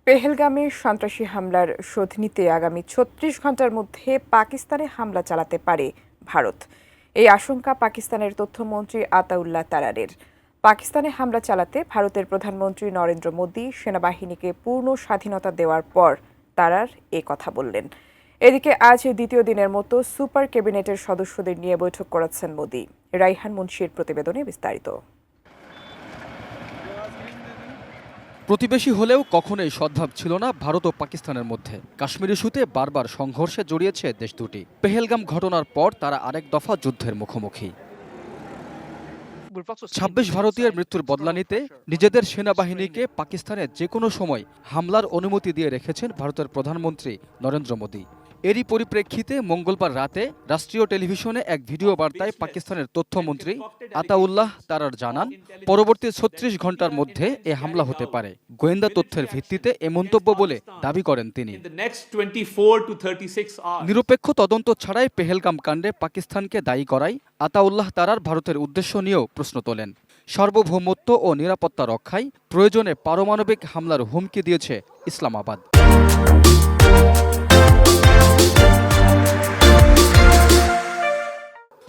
পেহেলগামে সন্ত্রাসী হামলার শোধ নিতে আগামী ৩৬ ঘণ্টার মধ্যে পাকিস্তানে হামলা চালাতে পারে ভারত। এই আশঙ্কা পাকিস্তানের তথ্যমন্ত্রী আতাউল্লাহ তারারের। পাকিস্তানে হামলা চালাতে ভারতের প্রধানমন্ত্রী নরেন্দ্র মোদী সেনাবাহিনীকে পূর্ণ স্বাধীনতা দেওয়ার পর তারার এ কথা বললেন। এদিকে আজ দ্বিতীয় দিনের মতো সুপার ক্যাবিনেটের সদস্যদের নিয়ে বৈঠক করেছেন মোদী। রাইহান মুন্সির প্রতিবেদনে বিস্তারিত। প্রতিবেশী হলেও কখনোই সদ্ভাব ছিল না ভারত ও পাকিস্তানের মধ্যে। কাশ্মীর ইস্যুতে বারবার সংঘর্ষে জড়িয়েছে দেশ দুটি। পেহেলগাম ঘটনার পর তারা আরেক দফা যুদ্ধের মুখোমুখি। ২৬ ভারতীয়ের মৃত্যুর বদলা নিতে নিজেদের সেনাবাহিনীকে পাকিস্তানে যে কোনো সময় হামলার অনুমতি দিয়ে রেখেছেন ভারতের প্রধানমন্ত্রী নরেন্দ্র মোদী। এরই পরিপ্রেক্ষিতে মঙ্গলবার রাতে রাষ্ট্রীয় টেলিভিশনে এক ভিডিও বার্তায় পাকিস্তানের তথ্যমন্ত্রী আতাউল্লাহ তারার জানান, পরবর্তী ৩৬ ঘণ্টার মধ্যে এ হামলা হতে পারে। গোয়েন্দা তথ্যের ভিত্তিতে এ মন্তব্য বলে দাবি করেন তিনি। নিরপেক্ষ তদন্ত ছাড়াই পেহেলগাম কাণ্ডে পাকিস্তানকে দায়ী করায় আতাউল্লাহ তারার ভারতের উদ্দেশ্য নিয়েও প্রশ্ন তোলেন। সার্বভৌমত্ব ও নিরাপত্তা রক্ষায় প্রয়োজনে পারমাণবিক হামলার হুমকি দিয়েছে ইসলামাবাদ।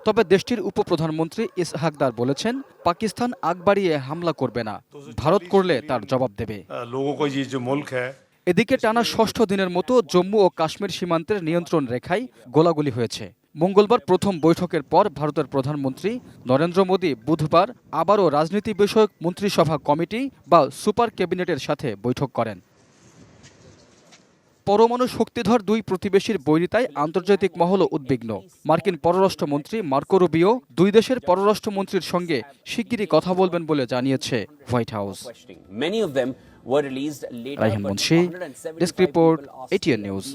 তবে দেশটির উপপ্রধানমন্ত্রী ইসহাকদার বলেছেন, পাকিস্তান আগ বাড়িয়ে হামলা করবে না, ভারত করলে তার জবাব দেবে। এদিকে টানা ষষ্ঠ দিনের মতো জম্মু ও কাশ্মীর সীমান্তের নিয়ন্ত্রণ রেখায় গোলাগুলি হয়েছে। মঙ্গলবার প্রথম বৈঠকের পর ভারতের প্রধানমন্ত্রী নরেন্দ্র মোদী বুধবার আবারও রাজনীতি বিষয়ক মন্ত্রিসভা কমিটি বা সুপার ক্যাবিনেটের সাথে বৈঠক করেন। পরমাণু শক্তিধর দুই প্রতিবেশীর বৈরিতায় আন্তর্জাতিক মহলও উদ্বিগ্ন। মার্কিন পররাষ্ট্রমন্ত্রী মার্কো রুবিও দুই দেশের পররাষ্ট্রমন্ত্রীর সঙ্গে শিগগিরই কথা বলবেন বলে জানিয়েছে white house. Raihan Munshi, desk report, ATN news.